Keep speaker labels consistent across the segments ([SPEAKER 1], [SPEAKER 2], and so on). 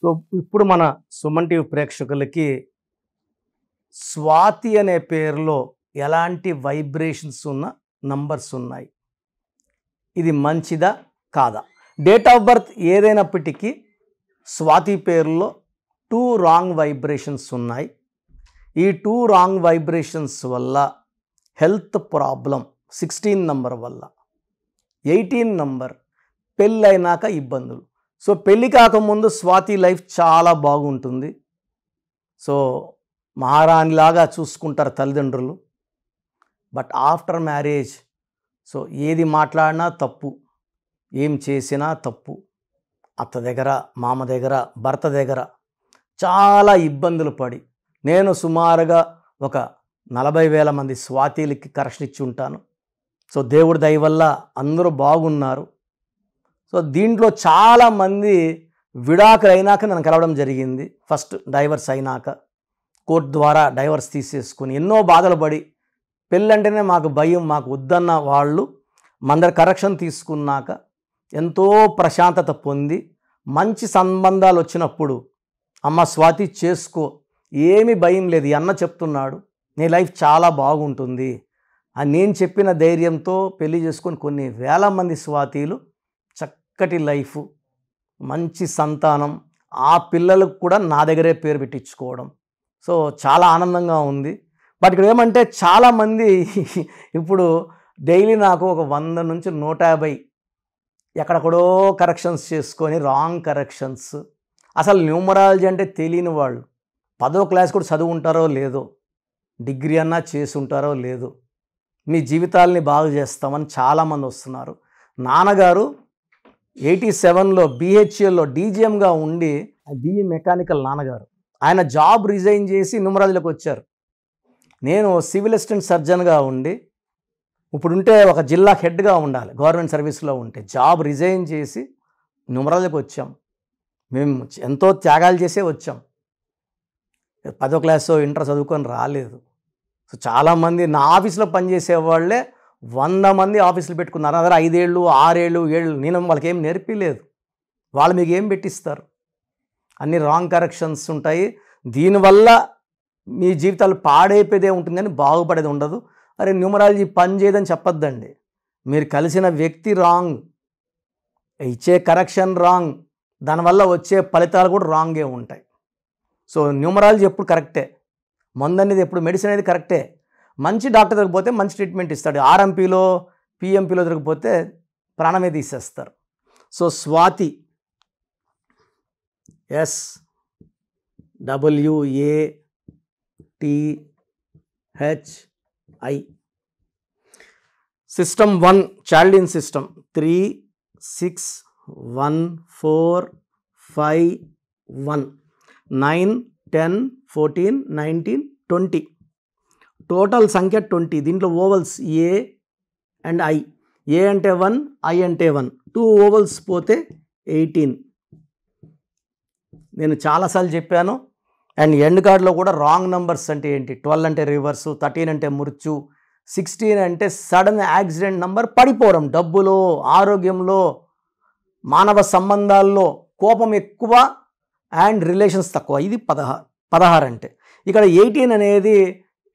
[SPEAKER 1] So ఇప్పుడు మన Suman TV ప్రేక్షకులకి స్వాతి అనే పేరులో ఎలాంటి వైబ్రేషన్స్ ఉన్న నంబర్స్ ఉన్నాయి, ఇది మంచిదా కాదా? డేట్ ఆఫ్ బర్త్ ఏదైనప్పటికీ స్వాతి పేరులో 2 రాంగ్ వైబ్రేషన్స్ ఉన్నాయి. ఈ 2 రాంగ్ వైబ్రేషన్స్ వల్ల హెల్త్ ప్రాబ్లం 16 నంబర్ వల్ల, 18 నంబర్ పెళ్ళైనాక ఇబ్బందులు. సో పెళ్ళి కాకముందు స్వాతి లైఫ్ చాలా బాగుంటుంది. సో మహారాణిలాగా చూసుకుంటారు తల్లిదండ్రులు. బట్ ఆఫ్టర్ మ్యారేజ్ సో ఏది మాట్లాడినా తప్పు, ఏం చేసినా తప్పు. అత్త దగ్గర, మామ దగ్గర, భర్త దగ్గర చాలా ఇబ్బందులు పడి నేను సుమారుగా ఒక 40,000 మంది స్వాతీలకి కరెక్షన్ ఇచ్చి ఉంటాను. సో దేవుడి దయ వల్ల అందరూ బాగున్నారు. సో దీంట్లో చాలామంది విడాకులు అయినాక నన్ను కలవడం జరిగింది. ఫస్ట్ డైవర్స్ అయినాక కోర్టు ద్వారా డైవర్స్ తీసేసుకుని ఎన్నో బాధలు పడి, పెళ్ళంటేనే మాకు భయం, మాకు వద్దన్న వాళ్ళు మందరి కరెక్షన్ తీసుకున్నాక ఎంతో ప్రశాంతత పొంది మంచి సంబంధాలు వచ్చినప్పుడు అమ్మ స్వాతి చేసుకో, ఏమీ భయం లేదు, ఈ అన్న చెప్తున్నాడు నీ లైఫ్ చాలా బాగుంటుంది అని నేను చెప్పిన ధైర్యంతో పెళ్లి చేసుకొని కొన్ని వేల మంది స్వాతీలు చక్కటి లైఫ్, మంచి సంతానం, ఆ పిల్లలకు కూడా నా దగ్గరే పేరు పెట్టించుకోవడం. సో చాలా ఆనందంగా ఉంది. బట్ ఇక్కడ ఏమంటే చాలామంది ఇప్పుడు డైలీ నాకు ఒక 100 నుంచి 150 ఎక్కడెక్కడో కరెక్షన్స్ చేసుకొని రాంగ్ కరెక్షన్స్. అసలు న్యూమరాలజీ అంటే తెలియని వాళ్ళు 10వ క్లాస్ కూడా చదువు ఉంటారో లేదో, డిగ్రీ అన్నా చేసి ఉంటారో లేదో, మీ జీవితాలని బాగు చేస్తామని చాలామంది వస్తున్నారు. నాన్నగారు 87లో BHELలో డీజీఎంగా ఉండి, BE మెకానికల్ నాన్నగారు, ఆయన జాబ్ రిజైన్ చేసి న్యూమరాలజీలోకి వచ్చారు. నేను సివిల్ అసిస్టెంట్ సర్జన్గా ఉండి, ఇప్పుడుంటే ఒక జిల్లా హెడ్గా ఉండాలి గవర్నమెంట్ సర్వీస్లో ఉంటే, జాబ్ రిజైన్ చేసి న్యూమరాలజీకి వచ్చాం. మేము ఎంతో త్యాగాలు చేసే వచ్చాం. 10వ క్లాస్ ఇంటర్ చదువుకొని రాలేదు. సో చాలామంది నా ఆఫీస్లో పనిచేసే వాళ్ళే 100 మంది ఆఫీసులు పెట్టుకున్నారు. అదే 5 ఏళ్ళు 6 ఏళ్ళు 7 ఏళ్ళు నేను వాళ్ళకి ఏం నేర్పిలేదు. వాళ్ళు మీకు ఏం పెట్టిస్తారు? అన్ని రాంగ్ కరెక్షన్స్ ఉంటాయి. దీనివల్ల మీ జీవితాలు పాడైపోయేదే ఉంటుంది కానీ బాగుపడేది ఉండదు. అరే న్యూమరాలజీ పని చేయదని చెప్పొద్దండి. మీరు కలిసిన వ్యక్తి రాంగ్, ఇచ్చే కరెక్షన్ రాంగ్, దానివల్ల వచ్చే ఫలితాలు కూడా రాంగే ఉంటాయి. సో న్యూమరాలజీ ఎప్పుడు కరెక్టే, మందు అనేది ఎప్పుడు, మెడిసిన్ అనేది కరెక్టే. మంచి డాక్టర్ దొరికిపోతే మంచి ట్రీట్మెంట్ ఇస్తాడు. RMPలో PMPలో దొరికిపోతే ప్రాణమే తీసేస్తారు. So Swathi SWATHI system 1 Chaldean system 3 6 1 4 5 1 9 10 14 19 20 total సంఖ్య 20. దీంట్లో ovals A and I. A అంటే 1, I అంటే 1, 2 ఓవల్స్ పోతే 18. నేను చాలాసార్లు చెప్పాను. అండ్ ఎండ్ కార్డ్లో కూడా రాంగ్ నంబర్స్ అంటే ఏంటి, 12 అంటే రివర్సు, 13 అంటే మృత్యు, 16 అంటే సడన్ యాక్సిడెంట్ నంబర్, పడిపోవడం, డబ్బులో, ఆరోగ్యంలో, మానవ సంబంధాల్లో కోపం ఎక్కువ అండ్ రిలేషన్స్ తక్కువ. ఇది 16 అంటే. ఇక్కడ 18 అనేది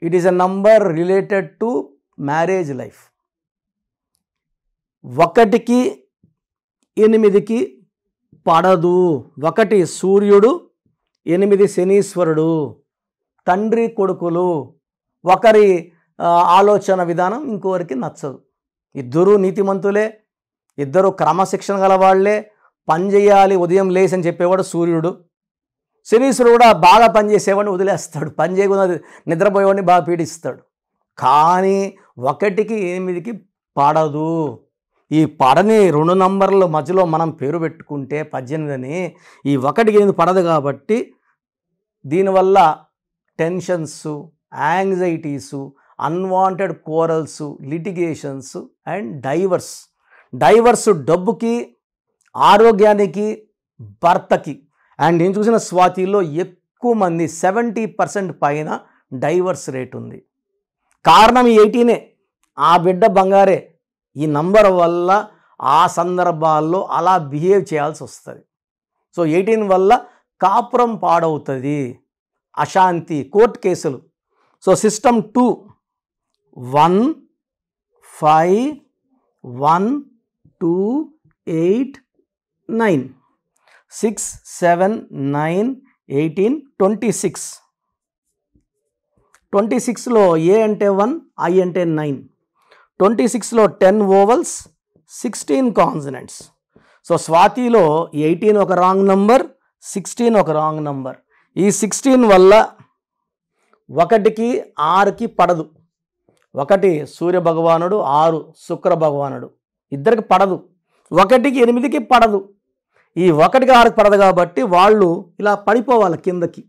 [SPEAKER 1] it is a number related to marriage life. 1కి 8కి పడదు. 1 సూర్యుడు, 8 శనీశ్వరుడు, తండ్రి కొడుకులు, ఒకరి ఆలోచన విధానం ఇంకొకరికి నచ్చదు. ఇద్దరు నీతిమంతులే, ఇద్దరు క్రమశిక్షణ గల వాళ్ళే, పని చేయాలి ఉదయం లేసి అని చెప్పేవాడు సూర్యుడు. శనీశ్వరుడు కూడా బాగా పనిచేసేవాడిని వదిలేస్తాడు, పని చేయకుండా నిద్రపోయేవాడిని బాగా పీడిస్తాడు. కానీ 1కి 8కి పడదు. ఈ పడని 2 నంబర్ల మధ్యలో మనం పేరు పెట్టుకుంటే 18 అని, ఈ 1కి 8 పడదు కాబట్టి దీనివల్ల tensions, anxieties, unwanted quarrels, litigations and divorce డబ్బుకి, ఆరోగ్యానికి, భర్తకి. అండ్ నేను చూసిన స్వాతిలో ఎక్కువ మంది 70% పైన డైవర్స్ రేట్ ఉంది. కారణం ఈ 18. ఆ బిడ్డ బంగారే. ఈ నంబర్ వల్ల ఆ సందర్భాల్లో అలా బిహేవ్ చేయాల్సి వస్తుంది. సో 18 వల్ల కాపురం పాడవుతుంది, అశాంతి, కోర్టు కేసులు. So system 2 1 5 1 2 8 9 6 7 9 18 26. 26లో ఏ అంటే 1, ఐ అంటే 9. 26లో 10 ఓవల్స్, 16 కాన్సనెంట్స్. సో స్వాతిలో 18 ఒక రాంగ్ నంబర్, 16 ఒక రాంగ్ నంబర్. ఈ 16 వల్ల 1కి 6కి పడదు. 1 సూర్య భగవానుడు, 6 శుక్ర భగవానుడు, ఇద్దరికి పడదు. 1కి 8కి పడదు. ఈ 1కి 6కి పడదు కాబట్టి వాళ్ళు ఇలా పడిపోవాలి కిందకి.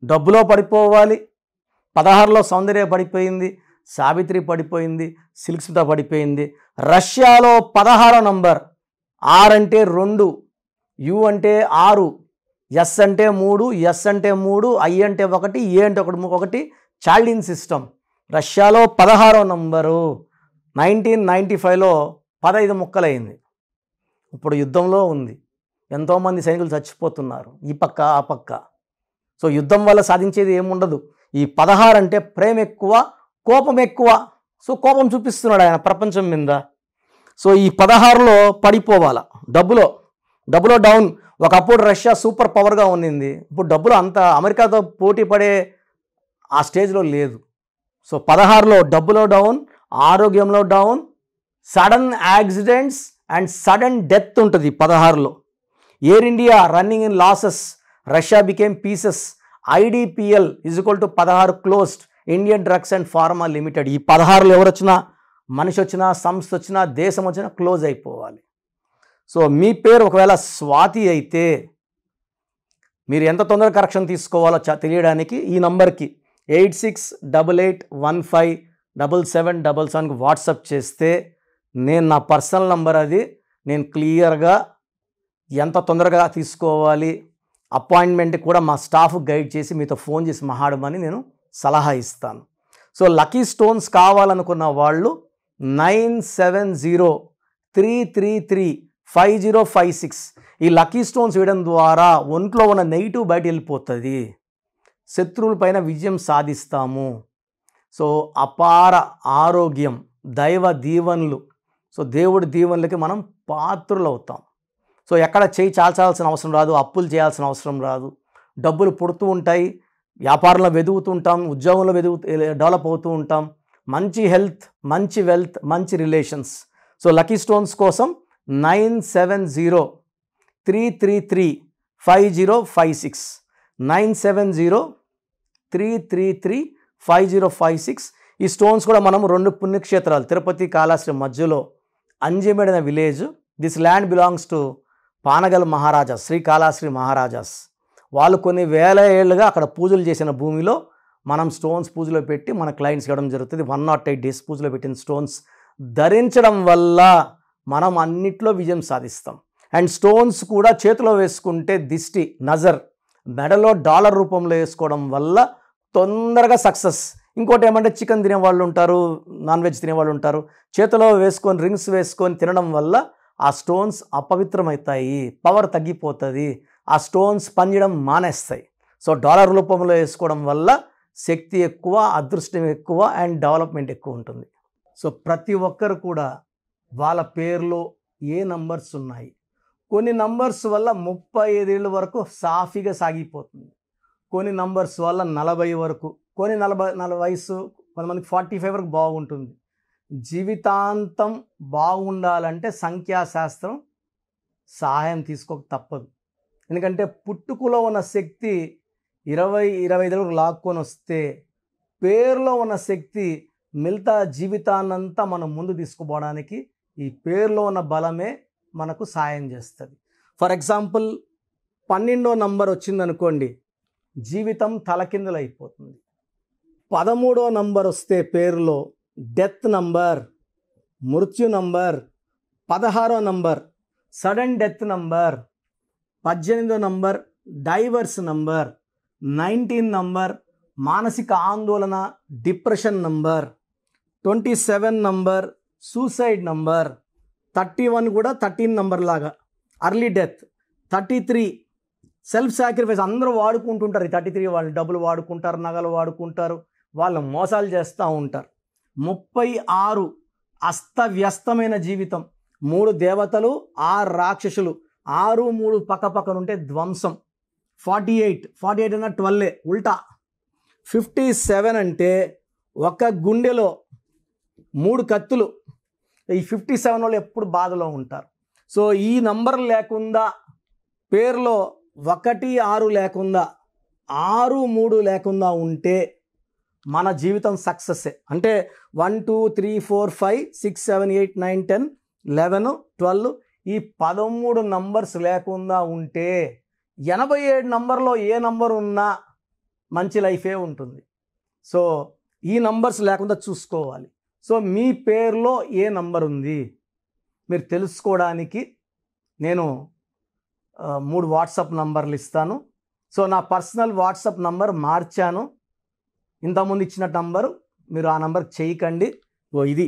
[SPEAKER 1] డబ్బులో పడిపోవాలి. 16లో సౌందర్య పడిపోయింది, సావిత్రి పడిపోయింది, సిల్క్ స్మిత పడిపోయింది. రష్యాలో 16వ నంబర్, ఆర్ అంటే 2, యు అంటే 6, ఎస్ అంటే 3, ఎస్ అంటే 3, ఐ అంటే 1, ఏ అంటే 1. Chaldean system. రష్యాలో 16వ నంబరు 1995లో 15 ముక్కలైంది. ఇప్పుడు యుద్ధంలో ఉంది. ఎంతోమంది సైనికులు చచ్చిపోతున్నారు ఈ పక్క ఆ పక్క. సో యుద్ధం వల్ల సాధించేది ఏముండదు. ఈ 16 అంటే ప్రేమ ఎక్కువ, కోపం ఎక్కువ. సో కోపం చూపిస్తున్నాడు ఆయన ప్రపంచం మీద. సో ఈ 16లో పడిపోవాల. డబ్బులో డౌన్. ఒకప్పుడు రష్యా సూపర్ పవర్గా ఉన్నింది. ఇప్పుడు డబ్బులు అంత అమెరికాతో పోటీ పడే ఆ స్టేజ్లో లేదు. సో 16లో డబ్బులో డౌన్, ఆరోగ్యంలో down, sudden accidents and sudden death ఉంటుంది 16లో. Air India running in losses, Russia became pieces. IDPL = 16 closed, Indian drugs and pharma limited. ఈ 16లో ఎవరు వచ్చినా, మనిషి వచ్చినా, సంస్థ వచ్చినా, దేశం వచ్చినా క్లోజ్ అయిపోవాలి. సో మీ పేరు ఒకవేళ స్వాతి అయితే మీరు ఎంత తొందరగా కరెక్షన్ తీసుకోవాలో తెలియడానికి ఈ నంబర్కి 8688157777కి వాట్సాప్ చేస్తే నేను నా పర్సనల్ నంబర్ అది, నేను క్లియర్గా ఎంత తొందరగా తీసుకోవాలి, అపాయింట్మెంట్ కూడా మా స్టాఫ్ గైడ్ చేసి మీతో ఫోన్ చేసి మాట్లాడమని నేను సలహా ఇస్తాను. సో లక్కీ స్టోన్స్ కావాలనుకున్న వాళ్ళు 9703335056 ఈ లక్కీ స్టోన్స్ వేయడం ద్వారా ఒంట్లో ఉన్న నెగిటివ్ బయట వెళ్ళిపోతుంది. శత్రువుల పైన విజయం సాధిస్తాము. సో అపార ఆరోగ్యం, దైవ దీవెనలు, సో దేవుడి దీవెనలకి మనం పాత్రులు అవుతాం. సో ఎక్కడ చేయి చాల్చాల్సిన అవసరం రాదు, అప్పులు చేయాల్సిన అవసరం రాదు. డబ్బులు పుడుతూ ఉంటాయి, వ్యాపారంలో వెదుగుతూ ఉంటాం, ఉద్యోగంలో డెవలప్ అవుతూ ఉంటాం. మంచి హెల్త్, మంచి వెల్త్, మంచి రిలేషన్స్. సో లక్కీ స్టోన్స్ కోసం 9703335056 9703335056. ఈ స్టోన్స్ కూడా మనం 2 పుణ్యక్షేత్రాలు, తిరుపతి కాళహస్తి మధ్యలో అంజిమెడిన village. This land belongs to Panagal maharajas, Shri Kalahasti maharajas. వాళ్ళు కొన్ని వేల ఏళ్ళుగా అక్కడ పూజలు చేసిన భూమిలో మనం స్టోన్స్ పూజలో పెట్టి మన క్లయింట్స్ ఇవ్వడం జరుగుతుంది. 108 డేస్ పూజలో పెట్టిన స్టోన్స్ ధరించడం వల్ల మనం అన్నిట్లో విజయం సాధిస్తాం. అండ్ స్టోన్స్ కూడా చేతిలో వేసుకుంటే దిష్టి, నజర్, మెడలో డాలర్ రూపంలో వేసుకోవడం వల్ల తొందరగా సక్సెస్. ఇంకోటి ఏమంటే చికెన్ తినేవాళ్ళు ఉంటారు, నాన్ వెజ్ తినేవాళ్ళు ఉంటారు. చేతిలో వేసుకొని రింగ్స్ వేసుకొని తినడం వల్ల ఆ స్టోన్స్ అపవిత్రమవుతాయి, పవర్ తగ్గిపోతుంది, ఆ స్టోన్స్ పనిచేయడం మానేస్తాయి. సో డాలర్ రూపంలో వేసుకోవడం వల్ల శక్తి ఎక్కువ, అదృష్టం ఎక్కువ అండ్ డెవలప్మెంట్ ఎక్కువ ఉంటుంది. సో ప్రతి ఒక్కరు కూడా వాళ్ళ పేరులో ఏ నంబర్స్ ఉన్నాయి, కొన్ని నంబర్స్ వల్ల 35 ఏళ్ళ వరకు సాఫీగా సాగిపోతుంది, కొన్ని నంబర్స్ వల్ల 40 వరకు, కొన్ని 40 వయసు, కొంతమందికి 45 వరకు బాగుంటుంది. జీవితాంతం బాగుండాలంటే సంఖ్యాశాస్త్రం సహాయం తీసుకోక తప్పదు. ఎందుకంటే పుట్టుకలో ఉన్న శక్తి 20-25 వరకు లాక్కొని వస్తే పేరులో ఉన్న శక్తి మిగతా జీవితాన్నంతా మనం ముందు తీసుకుపోవడానికి ఈ పేరులో ఉన్న బలమే మనకు సాయం చేస్తుంది. ఫర్ ఎగ్జాంపుల్ 12వ నంబర్ వచ్చిందనుకోండి, జీవితం తలకిందులు అయిపోతుంది. 13వ నంబర్ వస్తే పేరులో డెత్ నంబర్, మృత్యు నంబర్. 16వ నంబర్ సడన్ డెత్ నంబర్. 18వ నంబర్ డైవర్స్ నంబర్. 19 నంబర్ మానసిక ఆందోళన, depression number. 27 number suicide number. 31 కూడా 13 నంబర్ లాగా అర్లీ డెత్. 33 సెల్ఫ్ సాక్రిఫైస్ అందరూ వాడుకుంటుంటారు. ఈ 33 వాళ్ళు డబ్బులు వాడుకుంటారు, నగలు వాడుకుంటారు, వాళ్ళు మోసాలు చేస్తూ ఉంటారు. 36 అస్తవ్యస్తమైన జీవితం, 3 దేవతలు 6 రాక్షసులు, 6 3 పక్కపక్కన ఉంటే ధ్వంసం. 48 అన్న 12 ఉల్టా. 57 అంటే ఒక గుండెలో 3 కత్తులు. ఈ 57 వాళ్ళు ఎప్పుడు బాధలో ఉంటారు. సో ఈ నంబర్ లేకుండా, పేరులో 1 6 లేకుండా, 6 3 లేకుండా ఉంటే మన జీవితం సక్సెస్సే. అంటే 1 2 3 4 5 6 7 8 9 10 11 12 ఈ 13 నంబర్స్ లేకుండా ఉంటే 87 నంబర్లో ఏ నంబర్ ఉన్నా మంచి లైఫే ఉంటుంది. సో ఈ నంబర్స్ లేకుండా చూసుకోవాలి. సో మీ పేరులో ఏ నంబర్ ఉంది మీరు తెలుసుకోవడానికి నేను 3 వాట్సాప్ నంబర్లు ఇస్తాను. సో నా పర్సనల్ వాట్సాప్ నంబర్ మార్చాను. ఇంతకుముందు ఇచ్చిన నంబరు మీరు ఆ నంబర్కి చేయకండి. ఇది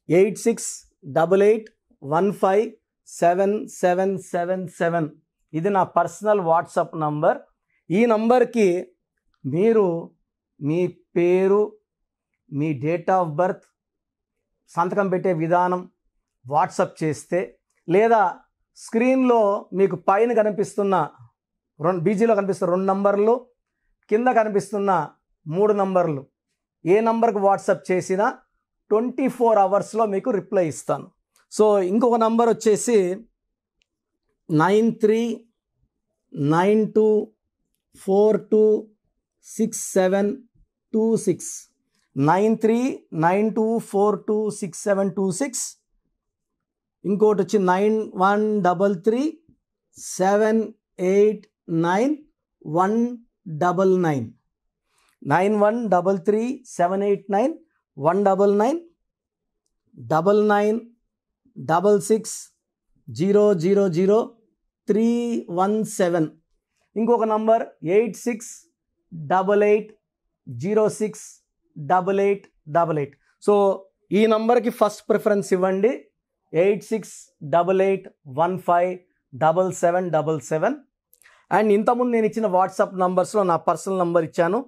[SPEAKER 1] 8688157777. ఇది నా పర్సనల్ వాట్సాప్ నంబర్. ఈ నంబర్కి మీరు మీ పేరు, మీ డేట్ ఆఫ్ బర్త్, సంతకం పెట్టే విధానం వాట్సాప్ చేస్తే, లేదా స్క్రీన్లో మీకు పైన కనిపిస్తున్న బీజీలో కనిపిస్తున్న 2 నంబర్లు, కింద కనిపిస్తున్న 3 నంబర్లు ఏ నంబర్కి వాట్సాప్ చేసినా 24 అవర్స్లో మీకు రిప్లై ఇస్తాను. సో ఇంకొక నంబర్ వచ్చేసి 9392426726 9392426726. ఇంకోటి వచ్చి 9133789199 9133789199 9966000317. ఇంకొక నంబర్ 8688068888. సో ఈ నంబర్కి ఫస్ట్ ప్రిఫరెన్స్ ఇవ్వండి. 8688157777. అండ్ ఇంతకుముందు నేను ఇచ్చిన వాట్సాప్ నంబర్స్లో నా పర్సనల్ నంబర్ ఇచ్చాను,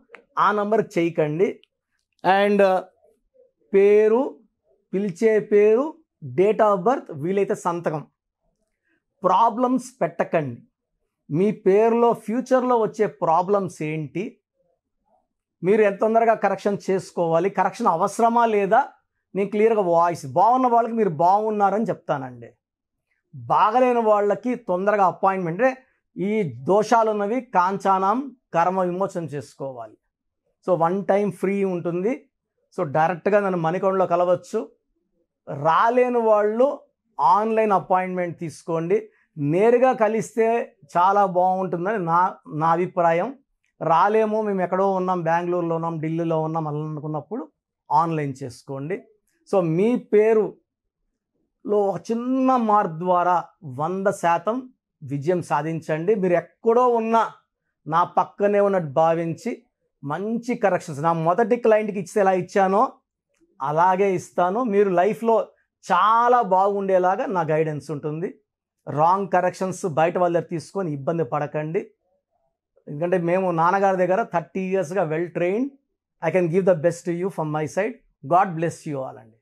[SPEAKER 1] ఆ నంబర్కి చేయకండి. అండ్ పేరు, పిలిచే పేరు, డేట్ ఆఫ్ బర్త్, వీలైతే సంతకం. ప్రాబ్లమ్స్ పెట్టకండి. మీ పేరులో ఫ్యూచర్లో వచ్చే ప్రాబ్లమ్స్ ఏంటి, మీరు ఎంత తొందరగా కరెక్షన్ చేసుకోవాలి, కరెక్షన్ అవసరమా లేదా, నేను క్లియర్గా వాయిస్ బాగున్న వాళ్ళకి మీరు బాగున్నారని చెప్తానండి. బాగలేని వాళ్ళకి తొందరగా అపాయింట్మెంట్, అంటే ఈ దోషాలు ఉన్నవి కాంచానం కర్మ విమోచన చేసుకోవాలి. సో 1 టైం ఫ్రీ ఉంటుంది. సో డైరెక్ట్గా నన్ను మణికొండలో కలవచ్చు. రాలేని వాళ్ళు ఆన్లైన్ అపాయింట్మెంట్ తీసుకోండి. నేరుగా కలిస్తే చాలా బాగుంటుందని నా అభిప్రాయం. రాలేమో, మేము ఎక్కడో ఉన్నాం, బెంగళూరులో ఉన్నాం, ఢిల్లీలో ఉన్నాం అలా అనుకున్నప్పుడు ఆన్లైన్ చేసుకోండి. సో మీ పేరులో ఒక చిన్న మార్పు ద్వారా 100% విజయం సాధించండి. మీరు ఎక్కడో ఉన్నా నా పక్కనే ఉన్నట్టు భావించి మంచి కరెక్షన్స్, నా మొదటి క్లయింట్కి ఇస్తే ఎలా ఇచ్చానో అలాగే ఇస్తాను. మీరు లైఫ్లో చాలా బాగుండేలాగా నా గైడెన్స్ ఉంటుంది. రాంగ్ కరెక్షన్స్ బయట వాళ్ళ దగ్గర తీసుకొని ఇబ్బంది పడకండి. ఎందుకంటే మేము నాన్నగారి దగ్గర 30 yearsగా well trained. I can give the best to you from my side. God bless you all అండి.